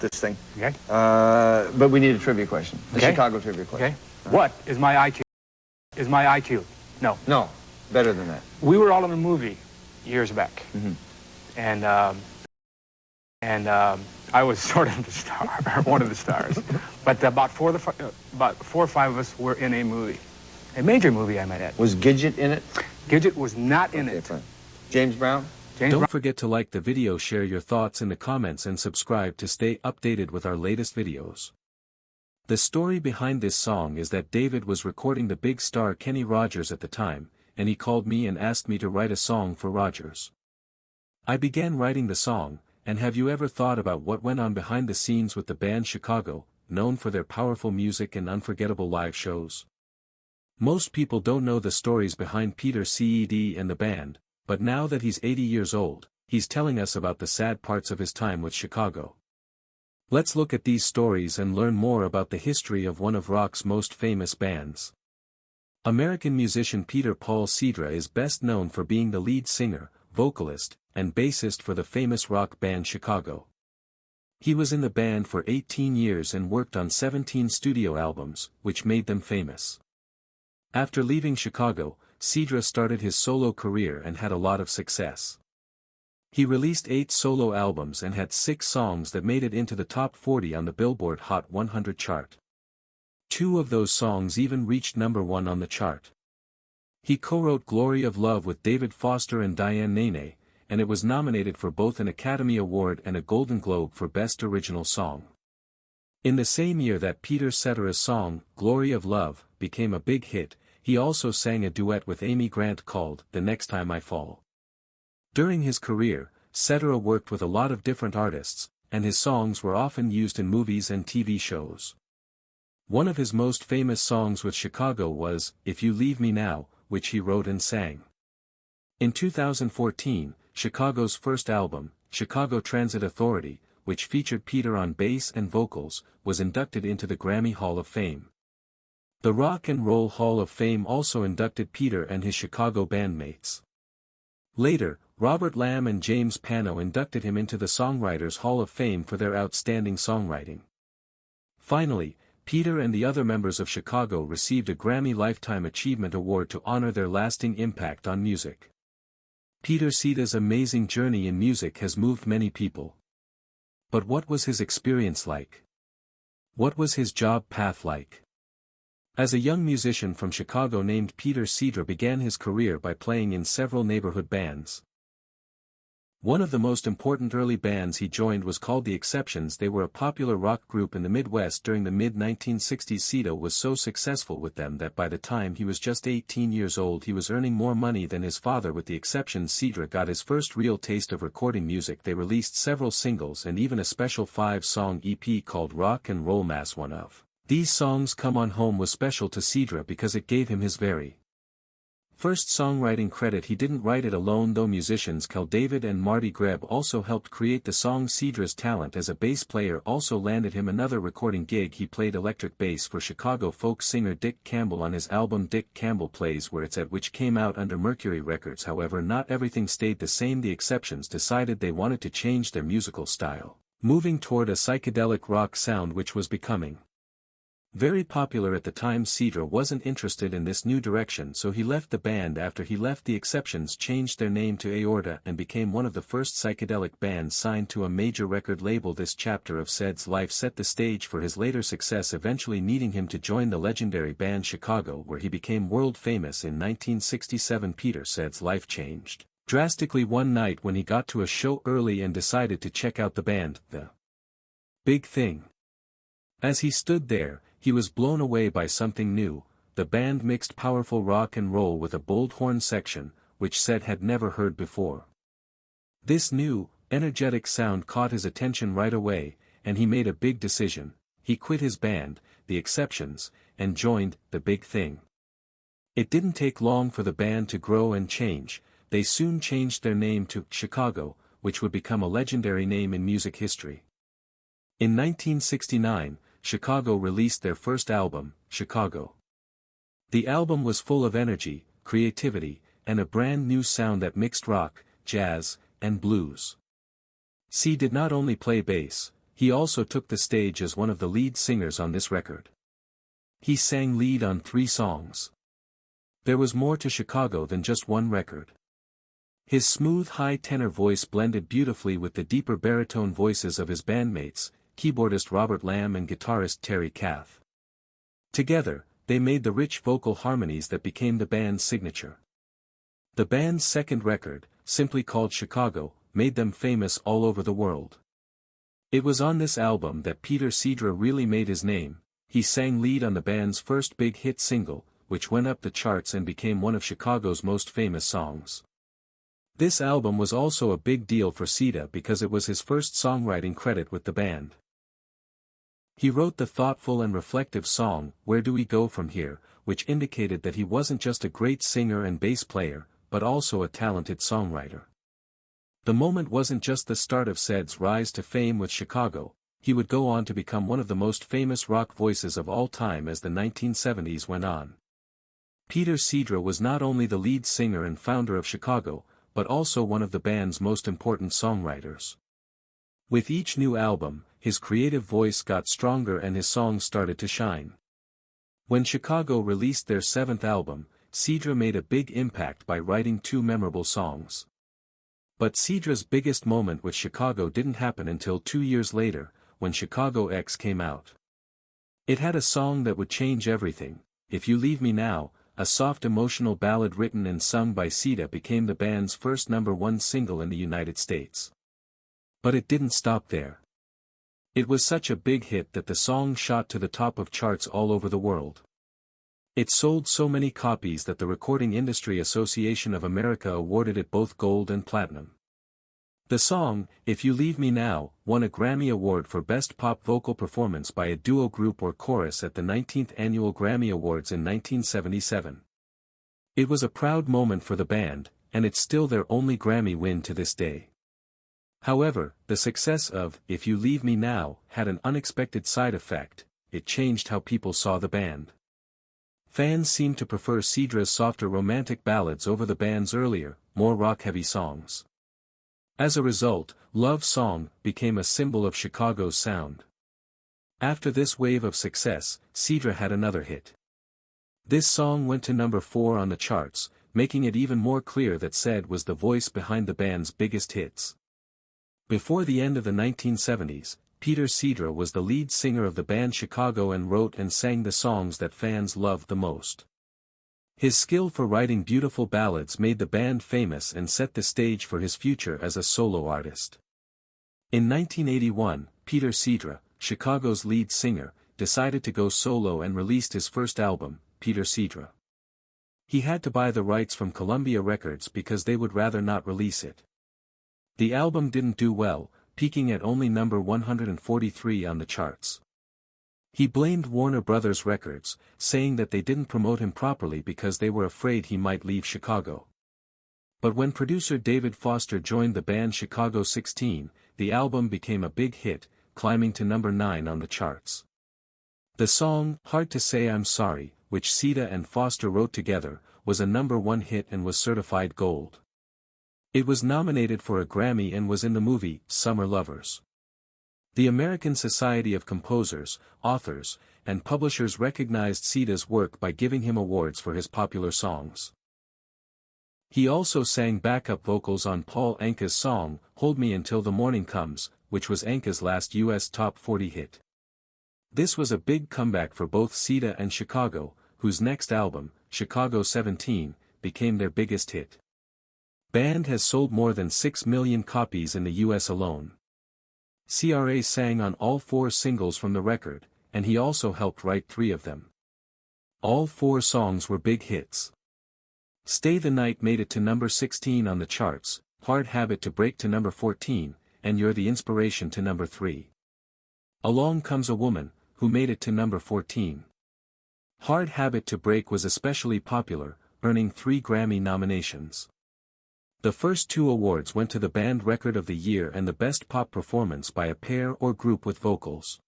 this thing. Okay. But we need a trivia question. A Chicago trivia question. Okay. What is my IQ? Is my IQ? No. No. Better than that. We were all in a movie years back. Mm-hmm. And I was sort of the star, one of the stars. But about four or five of us were in a movie. A major movie, I might add. Was Gidget in it? Gidget was not in it. Fine. James Brown? Don't forget to like the video, share your thoughts in the comments, and subscribe to stay updated with our latest videos. The story behind this song is that David was recording the big star Kenny Rogers at the time, and he called me and asked me to write a song for Rogers. I began writing the song, and have you ever thought about what went on behind the scenes with the band Chicago, known for their powerful music and unforgettable live shows? Most people don't know the stories behind Peter Ced and the band, but now that he's 80 years old, he's telling us about the sad parts of his time with Chicago. Let's look at these stories and learn more about the history of one of rock's most famous bands. American musician Peter Paul Cedra is best known for being the lead singer, vocalist, and bassist for the famous rock band Chicago. He was in the band for 18 years and worked on 17 studio albums, which made them famous. After leaving Chicago, Cedra started his solo career and had a lot of success. He released 8 solo albums and had 6 songs that made it into the top 40 on the Billboard Hot 100 chart. 2 of those songs even reached #1 on the chart. He co-wrote Glory of Love with David Foster and Diane Nene, and it was nominated for both an Academy Award and a Golden Globe for Best Original Song. In the same year that Peter Cedra's song, Glory of Love, became a big hit, he also sang a duet with Amy Grant called The Next Time I Fall. During his career, Cedra worked with a lot of different artists, and his songs were often used in movies and TV shows. One of his most famous songs with Chicago was If You Leave Me Now, which he wrote and sang. In 2014, Chicago's first album, Chicago Transit Authority, which featured Peter on bass and vocals, was inducted into the Grammy Hall of Fame. The Rock and Roll Hall of Fame also inducted Peter and his Chicago bandmates. Later, Robert Lamb and James Pano inducted him into the Songwriters Hall of Fame for their outstanding songwriting. Finally, Peter and the other members of Chicago received a Grammy Lifetime Achievement Award to honor their lasting impact on music. Peter Cedra's amazing journey in music has moved many people. But what was his experience like? What was his job path like? As a young musician from Chicago named Peter Cedra began his career by playing in several neighborhood bands. One of the most important early bands he joined was called The Exceptions. They were a popular rock group in the Midwest during the mid-1960s. Cedra was so successful with them that by the time he was just 18 years old he was earning more money than his father with The Exceptions. Cedra got his first real taste of recording music. They released several singles and even a special 5-song EP called Rock and Roll Mass. One of these songs, Come On Home, was special to Cedra because it gave him his very first songwriting credit. He didn't write it alone though. Musicians Kel David and Marty Greb also helped create the song. Cedra's talent as a bass player also landed him another recording gig. He played electric bass for Chicago folk singer Dick Campbell on his album Dick Campbell Plays Where It's At, which came out under Mercury Records. However, not everything stayed the same. The Exceptions decided they wanted to change their musical style, moving toward a psychedelic rock sound which was becoming very popular at the time. Cedra wasn't interested in this new direction, so he left the band. After he left, The Exceptions changed their name to Aorta and became one of the first psychedelic bands signed to a major record label. This chapter of Ced's life set the stage for his later success, eventually needing him to join the legendary band Chicago, where he became world famous in 1967. Peter Ced's life changed drastically one night when he got to a show early and decided to check out the band, The Big Thing. As he stood there, he was blown away by something new. The band mixed powerful rock and roll with a bold horn section, which Ced had never heard before. This new, energetic sound caught his attention right away, and he made a big decision. He quit his band, The Exceptions, and joined The Big Thing. It didn't take long for the band to grow and change. They soon changed their name to Chicago, which would become a legendary name in music history. In 1969, Chicago released their first album, Chicago. The album was full of energy, creativity, and a brand new sound that mixed rock, jazz, and blues. C did not only play bass, He also took the stage as one of the lead singers on this record. He sang lead on 3 songs. There was more to Chicago than just one record. His smooth high tenor voice blended beautifully with the deeper baritone voices of his bandmates, keyboardist Robert Lamb and guitarist Terry Kath. Together, they made the rich vocal harmonies that became the band's signature. The band's second record, simply called Chicago, made them famous all over the world. It was on this album that Peter Cedra really made his name. He sang lead on the band's first big hit single, which went up the charts and became one of Chicago's most famous songs. This album was also a big deal for Cedra because it was his first songwriting credit with the band. He wrote the thoughtful and reflective song, Where Do We Go From Here, which indicated that he wasn't just a great singer and bass player, but also a talented songwriter. The moment wasn't just the start of Ced's rise to fame with Chicago. He would go on to become one of the most famous rock voices of all time as the 1970s went on. Peter Cedra was not only the lead singer and founder of Chicago, but also one of the band's most important songwriters. With each new album, his creative voice got stronger and his songs started to shine. When Chicago released their 7th album, Cedra made a big impact by writing 2 memorable songs. But Cedra's biggest moment with Chicago didn't happen until 2 years later, when Chicago X came out. It had a song that would change everything. If You Leave Me Now, a soft emotional ballad written and sung by Cedra, became the band's first #1 single in the United States. But it didn't stop there. It was such a big hit that the song shot to the top of charts all over the world. It sold so many copies that the Recording Industry Association of America awarded it both gold and platinum. The song, If You Leave Me Now, won a Grammy Award for Best Pop Vocal Performance by a Duo Group or Chorus at the 19th Annual Grammy Awards in 1977. It was a proud moment for the band, and it's still their only Grammy win to this day. However, the success of If You Leave Me Now had an unexpected side effect. It changed how people saw the band. Fans seemed to prefer Cedra's softer romantic ballads over the band's earlier, more rock-heavy songs. As a result, Love Song became a symbol of Chicago's sound. After this wave of success, Cedra had another hit. This song went to #4 on the charts, making it even more clear that Ced was the voice behind the band's biggest hits. Before the end of the 1970s, Peter Cedra was the lead singer of the band Chicago and wrote and sang the songs that fans loved the most. His skill for writing beautiful ballads made the band famous and set the stage for his future as a solo artist. In 1981, Peter Cedra, Chicago's lead singer, decided to go solo and released his first album, Peter Cedra. He had to buy the rights from Columbia Records because they would rather not release it. The album didn't do well, peaking at only number 143 on the charts. He blamed Warner Brothers Records, saying that they didn't promote him properly because they were afraid he might leave Chicago. But when producer David Foster joined the band Chicago 16, the album became a big hit, climbing to number 9 on the charts. The song, Hard to Say I'm Sorry, which Cedra and Foster wrote together, was a #1 hit and was certified gold. It was nominated for a Grammy and was in the movie, Summer Lovers. The American Society of Composers, Authors, and Publishers recognized Cedra's work by giving him awards for his popular songs. He also sang backup vocals on Paul Anka's song, Hold Me Until the Morning Comes, which was Anka's last U.S. Top 40 hit. This was a big comeback for both Cedra and Chicago, whose next album, Chicago 17, became their biggest hit. Band has sold more than 6 million copies in the U.S. alone. CRA sang on all 4 singles from the record, and he also helped write 3 of them. All 4 songs were big hits. Stay the Night made it to number 16 on the charts, Hard Habit to Break to number 14, and You're the Inspiration to number 3. Along Comes a Woman, who made it to number 14. Hard Habit to Break was especially popular, earning 3 Grammy nominations. The first 2 awards went to the Band Record of the Year and the Best Pop Performance by a Pair or Group with Vocals.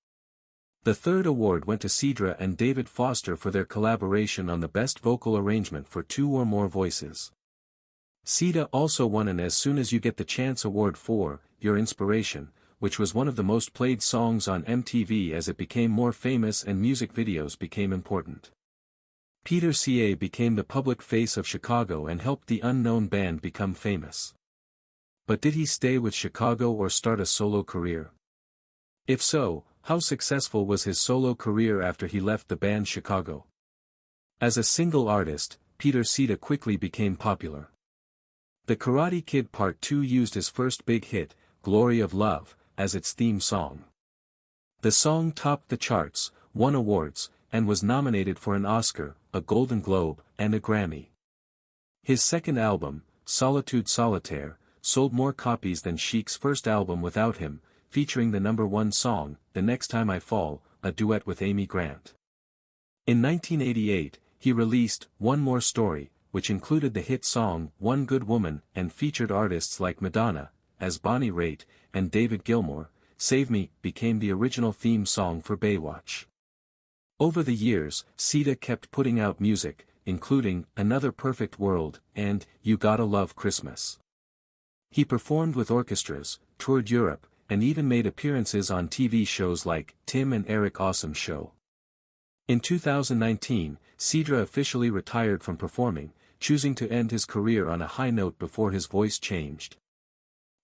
The third award went to Cedra and David Foster for their collaboration on the Best Vocal Arrangement for 2 or more voices. Cedra also won an As Soon as You Get the Chance award for Your Inspiration, which was one of the most played songs on MTV as it became more famous and music videos became important. Peter Ca became the public face of Chicago and helped the Unknown band become famous. But did he stay with Chicago or start a solo career? If so, how successful was his solo career after he left the band Chicago? As a single artist, Peter Ca quickly became popular. The Karate Kid Part 2 used his first big hit, Glory of Love, as its theme song. The song topped the charts, won awards, and was nominated for an Oscar, a Golden Globe, and a Grammy. His second album, Solitude Solitaire, sold more copies than Chic's first album without him, featuring the #1 song, The Next Time I Fall, a duet with Amy Grant. In 1988, he released One More Story, which included the hit song One Good Woman and featured artists like Madonna, as Bonnie Raitt, and David Gilmour. Save Me became the original theme song for Baywatch. Over the years, Ca kept putting out music, including Another Perfect World and You Gotta Love Christmas. He performed with orchestras, toured Europe, and even made appearances on TV shows like Tim and Eric Awesome Show. In 2019, Ca officially retired from performing, choosing to end his career on a high note before his voice changed.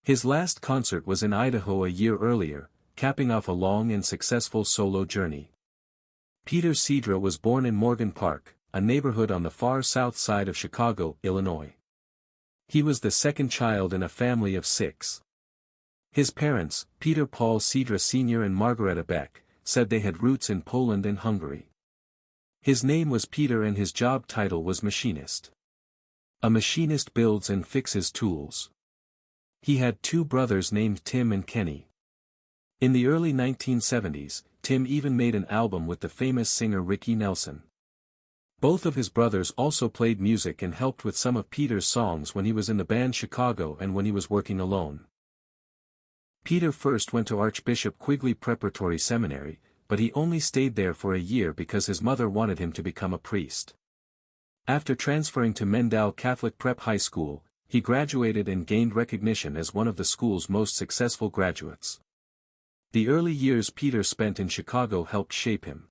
His last concert was in Idaho a year earlier, capping off a long and successful solo journey. Peter Ca was born in Morgan Park, a neighborhood on the far south side of Chicago, Illinois. He was the second child in a family of 6. His parents, Peter Paul Ca Sr. and Margareta Beck, said they had roots in Poland and Hungary. His name was Peter and his job title was machinist. A machinist builds and fixes tools. He had 2 brothers named Tim and Kenny. In the early 1970s, Tim even made an album with the famous singer Ricky Nelson. Both of his brothers also played music and helped with some of Peter's songs when he was in the band Chicago and when he was working alone. Peter first went to Archbishop Quigley Preparatory Seminary, but he only stayed there for a year because his mother wanted him to become a priest. After transferring to Mendel Catholic Prep High School, he graduated and gained recognition as one of the school's most successful graduates. The early years Peter spent in Chicago helped shape him.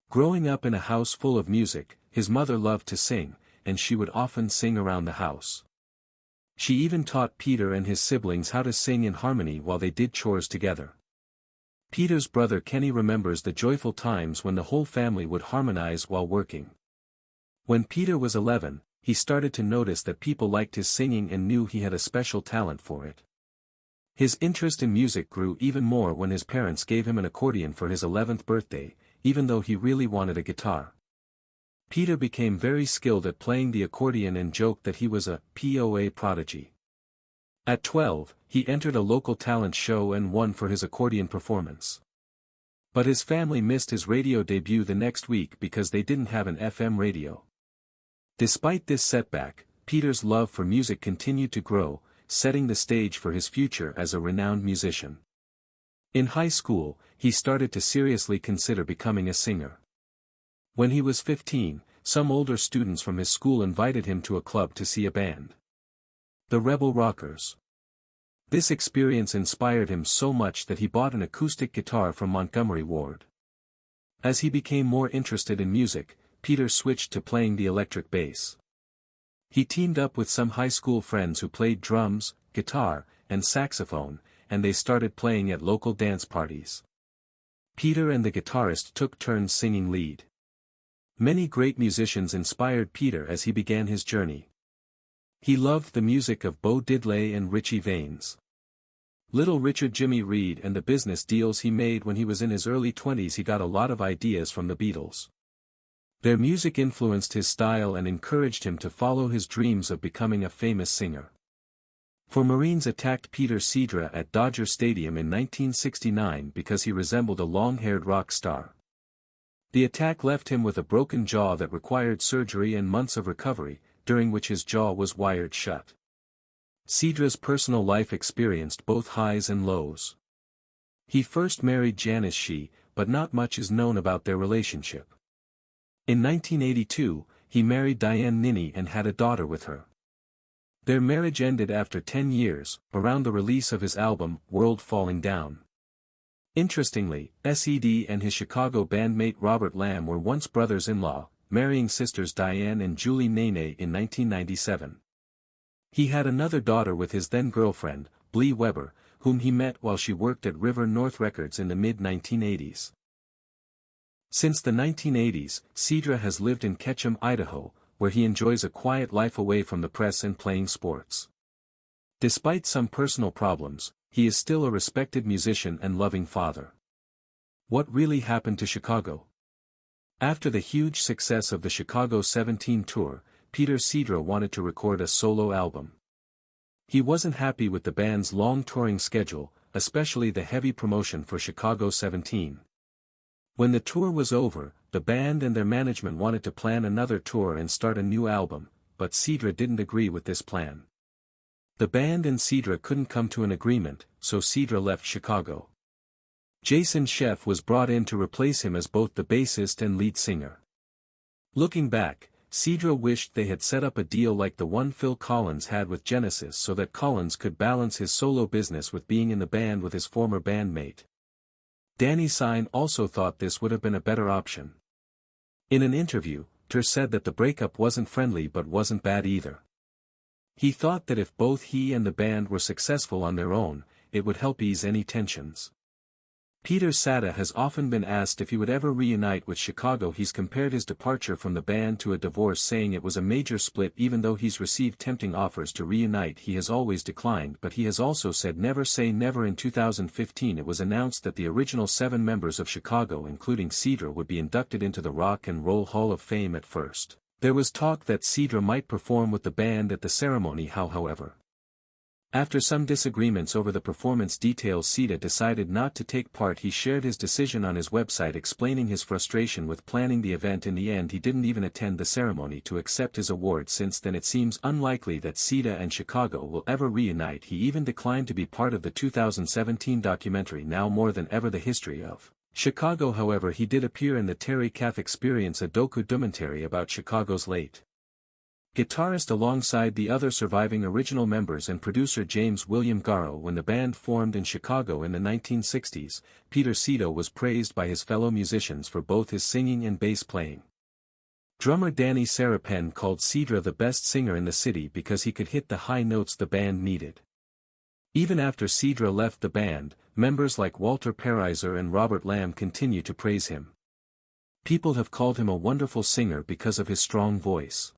Growing up in a house full of music, his mother loved to sing, and she would often sing around the house. She even taught Peter and his siblings how to sing in harmony while they did chores together. Peter's brother Kenny remembers the joyful times when the whole family would harmonize while working. When Peter was 11, he started to notice that people liked his singing and knew he had a special talent for it. His interest in music grew even more when his parents gave him an accordion for his 11th birthday, even though he really wanted a guitar. Peter became very skilled at playing the accordion and joked that he was a POA prodigy. At 12, he entered a local talent show and won for his accordion performance. But his family missed his radio debut the next week because they didn't have an FM radio. Despite this setback, Peter's love for music continued to grow, setting the stage for his future as a renowned musician. In high school, he started to seriously consider becoming a singer. When he was 15, some older students from his school invited him to a club to see a band. The Rebel Rockers. This experience inspired him so much that he bought an acoustic guitar from Montgomery Ward. As he became more interested in music, Peter switched to playing the electric bass. He teamed up with some high school friends who played drums, guitar, and saxophone, and they started playing at local dance parties. Peter and the guitarist took turns singing lead. Many great musicians inspired Peter as he began his journey. He loved the music of Bo Diddley and Richie Valens. Little Richard Jimmy Reed and the business deals he made when he was in his early 20s. He got a lot of ideas from the Beatles. Their music influenced his style and encouraged him to follow his dreams of becoming a famous singer. For Marines attacked Peter Ca at Dodger Stadium in 1969 because he resembled a long-haired rock star. The attack left him with a broken jaw that required surgery and months of recovery, during which his jaw was wired shut. Ca's personal life experienced both highs and lows. He first married Janice Shee, but not much is known about their relationship. In 1982, he married Diane Ninny and had a daughter with her. Their marriage ended after 10 years, around the release of his album, World Falling Down. Interestingly, SED and his Chicago bandmate Robert Lamb were once brothers-in-law, marrying sisters Diane and Julie Nene in 1997. He had another daughter with his then-girlfriend, Blee Weber, whom he met while she worked at River North Records in the mid-1980s. Since the 1980s, Cedra has lived in Ketchum, Idaho, where he enjoys a quiet life away from the press and playing sports. Despite some personal problems, he is still a respected musician and loving father. What really happened to Chicago? After the huge success of the Chicago 17 tour, Peter Cedra wanted to record a solo album. He wasn't happy with the band's long touring schedule, especially the heavy promotion for Chicago 17. When the tour was over, the band and their management wanted to plan another tour and start a new album, but Cedra didn't agree with this plan. The band and Cedra couldn't come to an agreement, so Cedra left Chicago. Jason Scheff was brought in to replace him as both the bassist and lead singer. Looking back, Cedra wished they had set up a deal like the one Phil Collins had with Genesis so that Collins could balance his solo business with being in the band with his former bandmate. Danny Sine also thought this would have been a better option. In an interview, Ter said that the breakup wasn't friendly but wasn't bad either. He thought that if both he and the band were successful on their own, it would help ease any tensions. Peter Cedra has often been asked if he would ever reunite with Chicago. He's compared his departure from the band to a divorce, saying it was a major split. Even though he's received tempting offers to reunite, he has always declined, but he has also said never say never. In 2015 it was announced that the original 7 members of Chicago including Cedra would be inducted into the Rock and Roll Hall of Fame. At first, there was talk that Cedra might perform with the band at the ceremony. However, after some disagreements over the performance details, Cedra decided not to take part. He shared his decision on his website, explaining his frustration with planning the event. In the end, he didn't even attend the ceremony to accept his award. Since then it seems unlikely that Cedra and Chicago will ever reunite. He even declined to be part of the 2017 documentary Now More Than Ever: The History of Chicago. However, he did appear in the Terry Kath Experience, a documentary about Chicago's late guitarist alongside the other surviving original members and producer James William Garrow. When the band formed in Chicago in the 1960s, Peter Cedra was praised by his fellow musicians for both his singing and bass playing. Drummer Danny Sarapen called Cedra the best singer in the city because he could hit the high notes the band needed. Even after Cedra left the band, members like Walter Pariser and Robert Lamb continue to praise him. People have called him a wonderful singer because of his strong voice.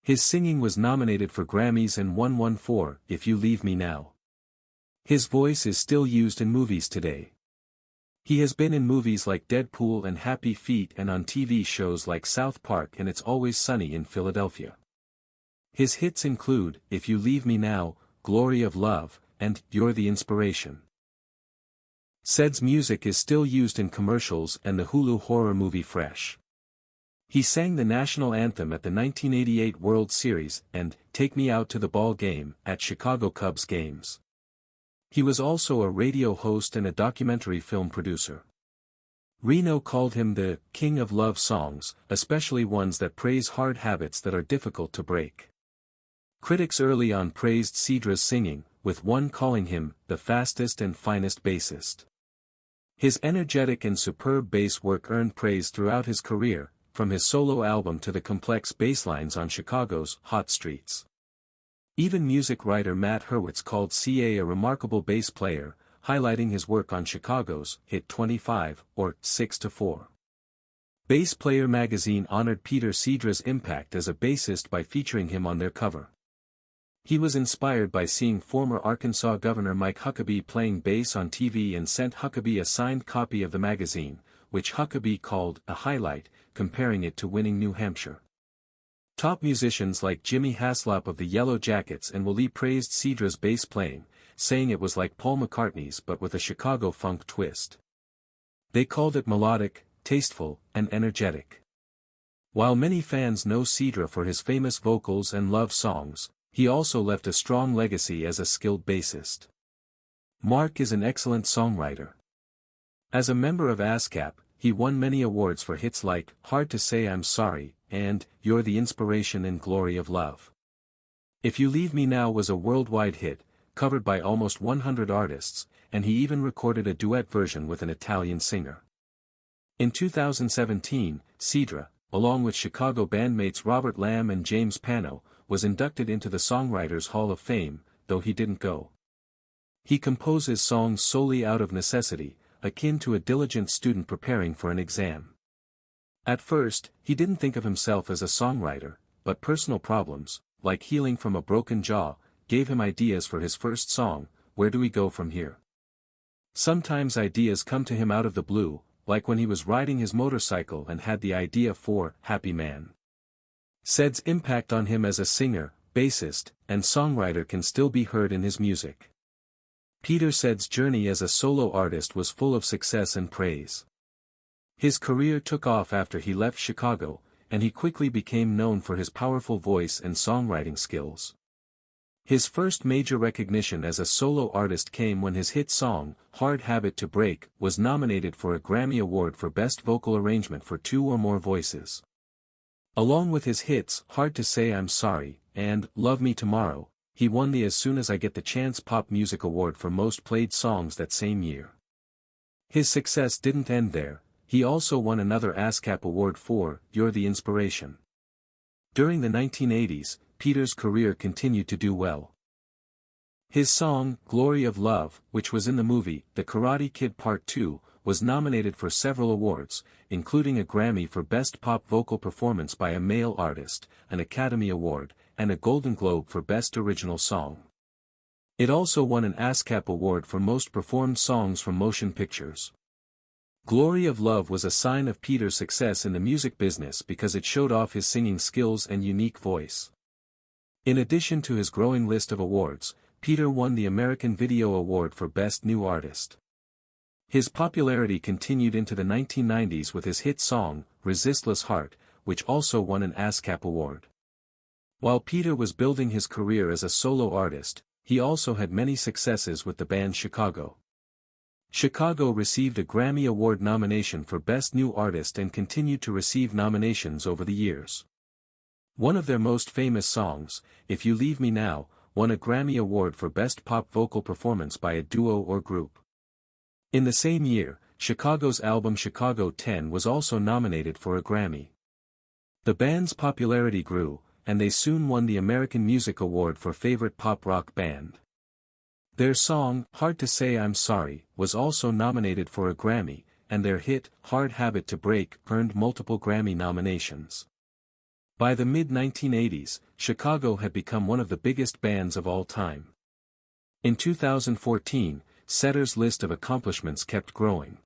His singing was nominated for Grammys and won one for If You Leave Me Now. His voice is still used in movies today. He has been in movies like Deadpool and Happy Feet and on TV shows like South Park and It's Always Sunny in Philadelphia. His hits include If You Leave Me Now, Glory of Love, and You're the Inspiration. Ced's music is still used in commercials and the Hulu horror movie Fresh. He sang the national anthem at the 1988 World Series and Take Me Out to the Ball Game at Chicago Cubs games. He was also a radio host and a documentary film producer. Reno called him the king of love songs, especially ones that praise hard habits that are difficult to break. Critics early on praised Cedra's singing, with one calling him the fastest and finest bassist. His energetic and superb bass work earned praise throughout his career, from his solo album to the complex basslines on Chicago's Hot Streets. Even music writer Matt Hurwitz called CA a remarkable bass player, highlighting his work on Chicago's hit 25, or 6-4. Bass Player magazine honored Peter Cedra's impact as a bassist by featuring him on their cover. He was inspired by seeing former Arkansas Governor Mike Huckabee playing bass on TV and sent Huckabee a signed copy of the magazine, which Huckabee called a highlight, comparing it to winning New Hampshire. Top musicians like Jimmy Haslop of the Yellow Jackets and Willie praised Cedra's bass playing, saying it was like Paul McCartney's but with a Chicago funk twist. They called it melodic, tasteful, and energetic. While many fans know Cedra for his famous vocals and love songs, he also left a strong legacy as a skilled bassist. Mark is an excellent songwriter. As a member of ASCAP, he won many awards for hits like Hard to Say I'm Sorry and You're the Inspiration and Glory of Love. If You Leave Me Now was a worldwide hit, covered by almost 100 artists, and he even recorded a duet version with an Italian singer. In 2017, Cedra, along with Chicago bandmates Robert Lamb and James Pano, was inducted into the Songwriters Hall of Fame, though he didn't go. He composes songs solely out of necessity, akin to a diligent student preparing for an exam. At first, he didn't think of himself as a songwriter, but personal problems, like healing from a broken jaw, gave him ideas for his first song, Where Do We Go From Here? Sometimes ideas come to him out of the blue, like when he was riding his motorcycle and had the idea for Happy Man. Ced's impact on him as a singer, bassist, and songwriter can still be heard in his music. Peter Ced's journey as a solo artist was full of success and praise. His career took off after he left Chicago, and he quickly became known for his powerful voice and songwriting skills. His first major recognition as a solo artist came when his hit song, Hard Habit to Break, was nominated for a Grammy Award for Best Vocal Arrangement for 2 or more voices. Along with his hits Hard to Say I'm Sorry, and Love Me Tomorrow, he won the As Soon as I Get the Chance Pop Music Award for Most Played Songs that same year. His success didn't end there, he also won another ASCAP award for You're the Inspiration. During the 1980s, Peter's career continued to do well. His song, Glory of Love, which was in the movie The Karate Kid Part 2, was nominated for several awards, including a Grammy for Best Pop Vocal Performance by a Male Artist, an Academy Award, and a Golden Globe for Best Original Song. It also won an ASCAP Award for Most Performed Songs from Motion Pictures. Glory of Love was a sign of Peter's success in the music business because it showed off his singing skills and unique voice. In addition to his growing list of awards, Peter won the American Video Award for Best New Artist. His popularity continued into the 1990s with his hit song, Resistless Heart, which also won an ASCAP Award. While Peter was building his career as a solo artist, he also had many successes with the band Chicago. Chicago received a Grammy Award nomination for Best New Artist and continued to receive nominations over the years. One of their most famous songs, If You Leave Me Now, won a Grammy Award for Best Pop Vocal Performance by a Duo or Group. In the same year, Chicago's album Chicago 10 was also nominated for a Grammy. The band's popularity grew, and they soon won the American Music Award for Favorite Pop Rock Band. Their song, Hard to Say I'm Sorry, was also nominated for a Grammy, and their hit, Hard Habit to Break, earned multiple Grammy nominations. By the mid-1980s, Chicago had become one of the biggest bands of all time. In 2014, Ced's list of accomplishments kept growing.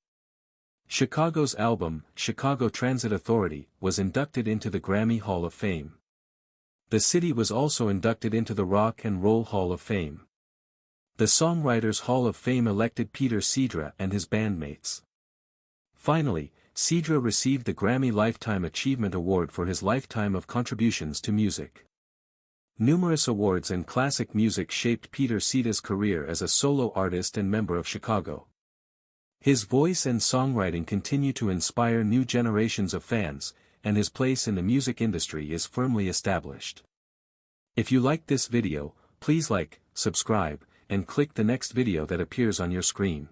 Chicago's album, Chicago Transit Authority, was inducted into the Grammy Hall of Fame. The city was also inducted into the Rock and Roll Hall of Fame. The Songwriters Hall of Fame elected Peter Cedra and his bandmates. Finally, Cedra received the Grammy Lifetime Achievement Award for his lifetime of contributions to music. Numerous awards and classic music shaped Peter Cedra's career as a solo artist and member of Chicago. His voice and songwriting continue to inspire new generations of fans, and his place in the music industry is firmly established. If you liked this video, please like, subscribe, and click the next video that appears on your screen.